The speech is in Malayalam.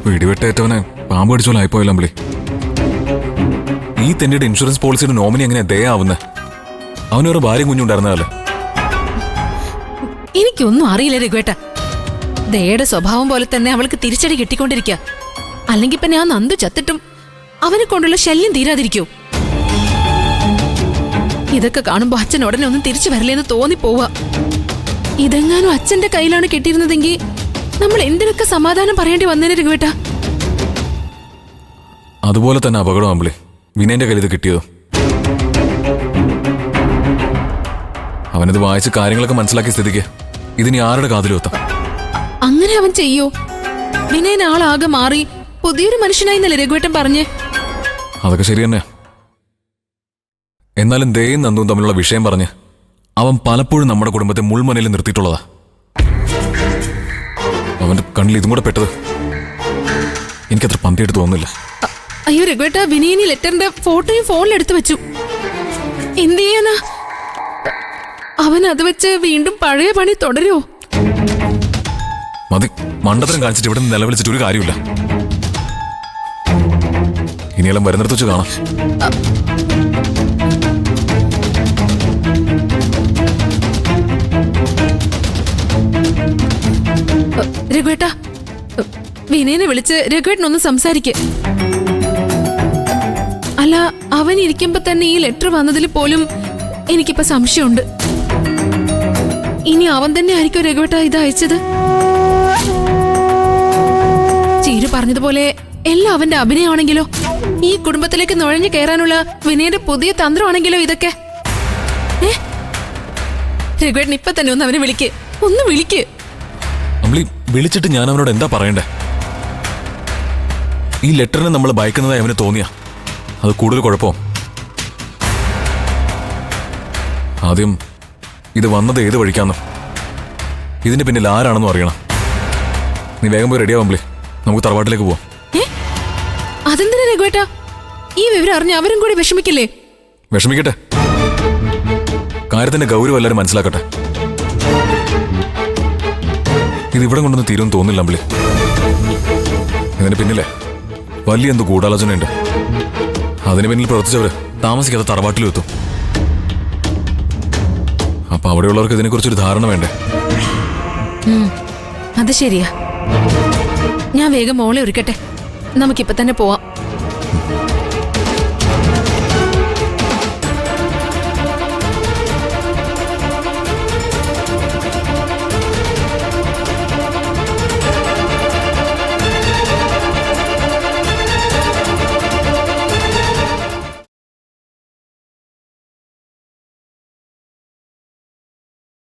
പിടിവെട്ടേറ്റവനെ പാമ്പ് കടിച്ചോലായിപ്പോയല്ലോ അമ്പിളി. ഈ തെന്നിയുടെ ഇൻഷുറൻസ് പോളിസിയുടെ നോമിനി എങ്ങനെയാ ദയ ആവുന്നത്? അവനൊരു ഭാര്യ കുഞ്ഞുണ്ടായിരുന്നതല്ലേ? എനിക്കൊന്നും അറിയില്ല രഘുവേട്ട. ദയയുടെ സ്വഭാവം പോലെ തന്നെ അവൾക്ക് തിരിച്ചടി കിട്ടിക്കൊണ്ടിരിക്കുക. അല്ലെങ്കിൽ പിന്നെ ആ നന്ദു ചത്തിട്ടും അവനെ കൊണ്ടുള്ള ശല്യം തീരാതിരിക്കൂ. ഇതൊക്കെ കാണുമ്പോ അച്ഛൻ ഉടനെ ഒന്നും തിരിച്ചു വരില്ലെന്ന് തോന്നിപ്പോവാ. ഇതെങ്ങാനും അച്ഛന്റെ കയ്യിലാണ് കിട്ടിയിരുന്നതെങ്കിൽ നമ്മൾ എന്തിനൊക്കെ സമാധാനം പറയേണ്ടി വന്നേനെ രഘുവേട്ട. അതുപോലെ തന്നെ അപകടം അമ്പിളി വിനയന്റെ കയ്യിൽ ഇത് കിട്ടിയതോ. അവനത് വായിച്ച് കാര്യങ്ങളൊക്കെ മനസ്സിലാക്കിയ സ്ഥിതിക്ക് ഇതിനി ആരുടെ കാതിലും എത്താം. അങ്ങനെ അവൻ ചെയ്യോ? വിനയൻ ആളാകെ മാറി പുതിയൊരു മനുഷ്യനായിന്നല്ലേ രഘുവേട്ടൻ പറഞ്ഞേ? അതൊക്കെ ശരി തന്നെ. എന്നാലും ദയയും നന്ദുവും തമ്മിലുള്ള വിഷയം പറഞ്ഞ് അവൻ പലപ്പോഴും നമ്മുടെ കുടുംബത്തെ മുൾമുനയിൽ നിർത്തിയിട്ടുള്ളതാ. അവന്റെ കണ്ണിൽ ഇതും കൂടെ പെട്ടത് എനിക്കത്ര പന്തിയായിട്ട് തോന്നുന്നില്ല. അയ്യോ രഘുവേട്ട, വിനയൻ ഈ ലെറ്ററിന്റെ ഫോട്ടോയും ഫോണിൽ എടുത്തു വെച്ചു. എന്ത് ചെയ്യാനാ? അവൻ അത് വെച്ച് വീണ്ടും പഴയ പണി തുടരുമോ? മതി, മണ്ടത്തരം കാണിച്ചിട്ട് ഇവിടെ നിന്ന് നിലവിളിച്ചിട്ട് ഒരു കാര്യമില്ല. ഇനിയെല്ലാം വരുന്നിടത്ത് വെച്ച് കാണാം. രഘുവേട്ട, വിനയനെ വിളിച്ച് രഘുവേട്ടനൊന്ന് സംസാരിക്ക. അല്ല, അവൻ ഇരിക്കുമ്പോ തന്നെ ഈ ലെറ്റർ വന്നതിൽ പോലും എനിക്കിപ്പോ സംശയമുണ്ട്. ഇനി അവൻ തന്നെ ആയിരിക്കും രഘുവേട്ട ഇത് അയച്ചത്. ചീരു പറഞ്ഞതുപോലെ എല്ലാം അവന്റെ അഭിനയമാണെങ്കിലോ, ഈ കുടുംബത്തിലേക്ക് നുഴഞ്ഞു കയറാനുള്ള വിനയന്റെ പുതിയ തന്ത്രമാണെങ്കിലോ ഇതൊക്കെ. രഘുവേട്ടൻ ഇപ്പൊ തന്നെ ഒന്ന് അവനെ വിളിക്ക്. അമ്പിളി, വിളിച്ചിട്ട് ഞാൻ അവനോട് എന്താ പറയണ്ടേ? ഈ ലെറ്ററിനെ നമ്മൾ ഭയക്കുന്നതായി അവന് തോന്നിയാ അത് കൂടുതൽ കുഴപ്പം. ആദ്യം ഇത് വന്നത് ഏത് വഴിക്കാന്ന്, ഇതിന്റെ പിന്നിൽ ആരാണെന്നും അറിയണം. നീ വേഗം പോയി റെഡിയാവുമ്പളേ നമുക്ക് തറവാട്ടിലേക്ക് പോവാം. അതെന്തിനാ രഘുവേട്ട? ഈ വിവരം അറിഞ്ഞ് അവരും കൂടി വിഷമിക്കില്ലേ? വിഷമിക്കട്ടെ, കാര്യത്തിന്റെ ഗൗരവം എല്ലാവരും മനസ്സിലാക്കട്ടെ. ഇതിവിടെ കൊണ്ടൊന്നും തീരുമെന്ന് തോന്നില്ല അമ്പിളി. ഇതിന് പിന്നിലെ വലിയ എന്തോ ഗൂഢാലോചനയുണ്ട്. അതിന് പിന്നിൽ പ്രവർത്തിച്ചവര് താമസിക്കാതെ തറവാട്ടിലും എത്തും. അപ്പൊ അവിടെയുള്ളവർക്ക് ഇതിനെക്കുറിച്ചൊരു ധാരണ വേണ്ടേ? അത് ശരിയാ. ഞാൻ വേഗം മോളെ ഒരുക്കട്ടെ. നമുക്കിപ്പൊ തന്നെ പോവാം.